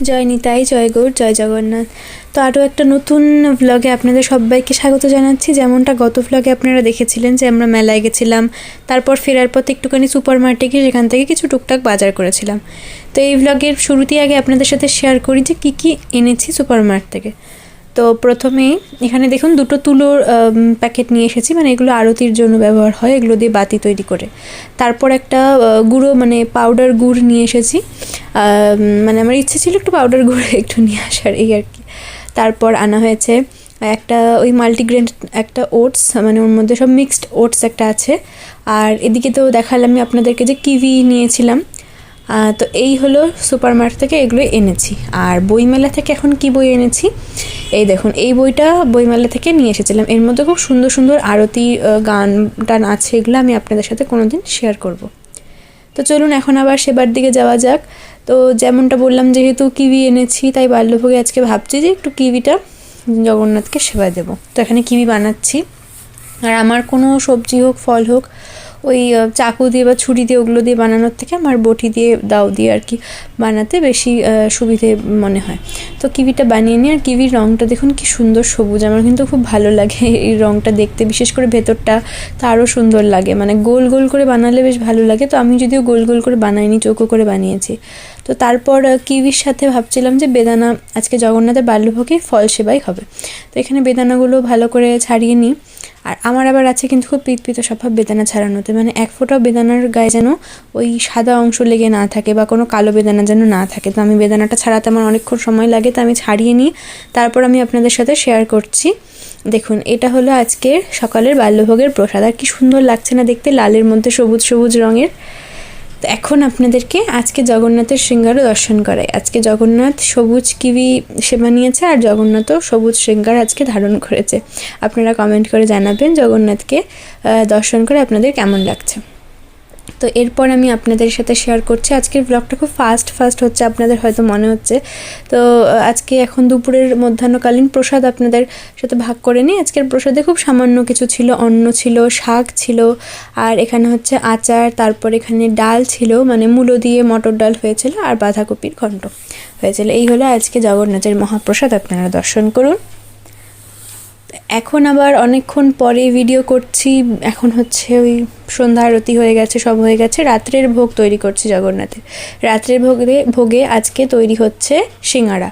জয় নিতাই, জয় গৌর, জয় জগন্নাথ। তো আরও একটা নতুন ভ্লগে আপনাদের সবাইকে স্বাগত জানাচ্ছি। যেমনটা গত ভ্লগে আপনারা দেখেছিলেন যে আমরা মেলায় গেছিলাম, তারপর ফেরার পথে একটুখানি সুপার মার্কেটে গিয়ে সেখান থেকে কিছু টুকটাক বাজার করেছিলাম। তো এই ভ্লগের শুরুতেই আগে আপনাদের সাথে শেয়ার করি যে কী কী এনেছি সুপার মার্কেট থেকে। তো প্রথমেই এখানে দেখুন দুটো তুলোর প্যাকেট নিয়ে এসেছি, মানে এগুলো আরতির জন্য ব্যবহার হয়, এগুলো দিয়ে বাতি তৈরি করে। তারপর একটা গুঁড়ো মানে পাউডার গুড় নিয়ে এসেছি, মানে আমার ইচ্ছে ছিল একটু পাউডার গুড় একটু নিয়ে আসার, এই আর কি। তারপর আনা হয়েছে একটা ওই মাল্টিগ্রেন একটা ওটস, মানে ওর মধ্যে সব মিক্সড ওটস একটা আছে। আর এদিকে তো দেখালাম আমি আপনাদেরকে যে কিউই নিয়েছিলাম। তো এই হলো সুপার মার্কেট থেকে এগুলো এনেছি। আর বইমেলা থেকে এখন কি বই এনেছি, এই দেখুন, এই বইটা বইমেলা থেকে নিয়ে এসেছিলাম। এর মধ্যে খুব সুন্দর সুন্দর আরতি গান টান আছে, এগুলো আমি আপনাদের সাথে কোনো দিন শেয়ার করব। তো চলুন এখন আবার সেবার দিকে যাওয়া যাক। তো যেমনটা বললাম, যেহেতু কিউই এনেছি তাই বাল্যভোগে আজকে ভাবছি যে একটু কিউইটা জগন্নাথকে সেবায় দেবো। তো এখানে কিউই বানাচ্ছি। আর আমার কোনো সবজি হোক ফল হোক ওই চাকু দিয়ে বা ছুরি দিয়ে ওগুলো দিয়ে বানানোর থেকে আমার বটি দিয়ে দাও দিয়ে আর কি বানাতে বেশি সুবিধে মনে হয়। তো কিউইটা বানিয়ে নিই। আর কিউইর রঙটা দেখুন কি সুন্দর সবুজ, আমার কিন্তু খুব ভালো লাগে এই রঙটা দেখতে, বিশেষ করে ভেতরটা তো আরও সুন্দর লাগে, মানে গোল গোল করে বানালে বেশ ভালো লাগে। তো আমি যদিও গোল গোল করে বানাইনি, চৌকো করে বানিয়েছি। তো তারপর কিউইর সাথে ভাবছিলাম যে বেদানা, আজকে জগন্নাথের বাল্যভোগে ফল সেবাই হবে। তো এখানে বেদানাগুলো ভালো করে ছাড়িয়ে নিই। আর আমার আবার আছে কিন্তু খুব পিতপিত স্বভাব বেদানা ছাড়ানোতে, মানে এক ফোঁটাও বেদানার গায়ে যেন ওই সাদা অংশ লেগে না থাকে বা কোনো কালো বেদানা যেন না থাকে। তো আমি বেদানাটা ছাড়াতে আমার অনেকক্ষণ সময় লাগে, তো আমি ছাড়িয়ে নিই, তারপর আমি আপনাদের সাথে শেয়ার করছি। দেখুন, এটা হলো আজকে সকালের বাল্যভোগের প্রসাদ। আর কি সুন্দর লাগছে না দেখতে, লালের মধ্যে সবুজ সবুজ রঙের। তো এখন আপনাদেরকে আজকে জগন্নাথের শৃঙ্গারও দর্শন করাই। আজকে জগন্নাথ সবুজ কিউই সেবা নিয়েছে আর জগন্নাথও সবুজ শৃঙ্গার আজকে ধারণ করেছে। আপনারা কমেন্ট করে জানাবেন জগন্নাথকে দর্শন করে আপনাদের কেমন লাগছে। তো এরপর আমি আপনাদের সাথে শেয়ার করছি। আজকের ব্লগটা খুব ফাস্ট হচ্ছে, আপনাদের হয়তো মনে হচ্ছে। তো আজকে এখন দুপুরের মধ্যাহ্নকালীন প্রসাদ আপনাদের সাথে ভাগ করে নিই। আজকের প্রসাদে খুব সামান্য কিছু ছিল, অন্ন ছিল, শাক ছিল, আর এখানে হচ্ছে আচার, তারপর এখানে ডাল ছিল, মানে মূলো দিয়ে মটর ডাল হয়েছিল, আর বাঁধাকপির ঘন্ট হয়েছিল। এই হলো আজকে জগন্নাথের মহাপ্রসাদ, আপনারা দর্শন করুন। এখন আবার অনেকক্ষণ পরে ভিডিও করছি, এখন হচ্ছে ওই সন্ধ্যা আরতি হয়ে গেছে, সব হয়ে গেছে। রাত্রের ভোগ তৈরি করছি জগন্নাথের। রাত্রের ভোগে আজকে তৈরি হচ্ছে সিঙ্গারা,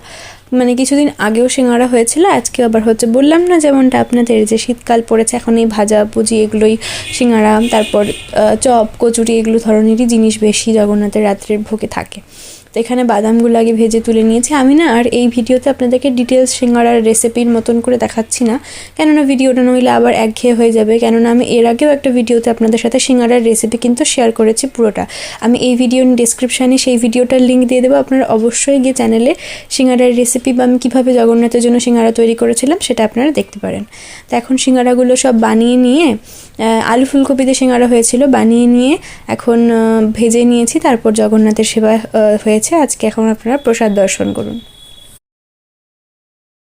মানে কিছুদিন আগেও সিঙ্গারা হয়েছিল, আজকে আবার হচ্ছে। বললাম না যেমনটা আপনাদের যে শীতকাল পড়েছে, এখন এই ভাজা ভুজি এগুলোই সিঙ্গারা, তারপর চপ কচুরি এগুলো ধরনেরই জিনিস বেশি জগন্নাথের রাত্রের ভোগে থাকে। তো এখানে বাদামগুলো আগে ভেজে তুলে নিয়েছি আমি। না আর এই ভিডিওতে আপনাদেরকে ডিটেলস সিঙ্গারার রেসিপির মতন করে দেখাচ্ছি না, কেননা ভিডিওটা নইলে আবার একঘেয়ে হয়ে যাবে। কেননা আমি এর আগেও একটা ভিডিওতে আপনাদের সাথে সিঙ্গারার রেসিপি কিন্তু শেয়ার করেছি পুরোটা। আমি এই ভিডিওর ডিসক্রিপশানে সেই ভিডিওটার লিঙ্ক দিয়ে দেবো, আপনারা অবশ্যই গিয়ে চ্যানেলে সিঙ্গারার রেসিপি বা আমি কীভাবে জগন্নাথের জন্য সিঙ্গারা তৈরি করেছিলাম সেটা আপনারা দেখতে পারেন। তো এখন সিঙ্গারাগুলো সব বানিয়ে নিয়ে, আলু ফুলকপিতে সিঙ্গারা হয়েছিল, বানিয়ে নিয়ে এখন ভেজে নিয়েছি, তারপর জগন্নাথের সেবা হয়েছে আজকে। এখন আপনারা প্রসাদ দর্শন করুন।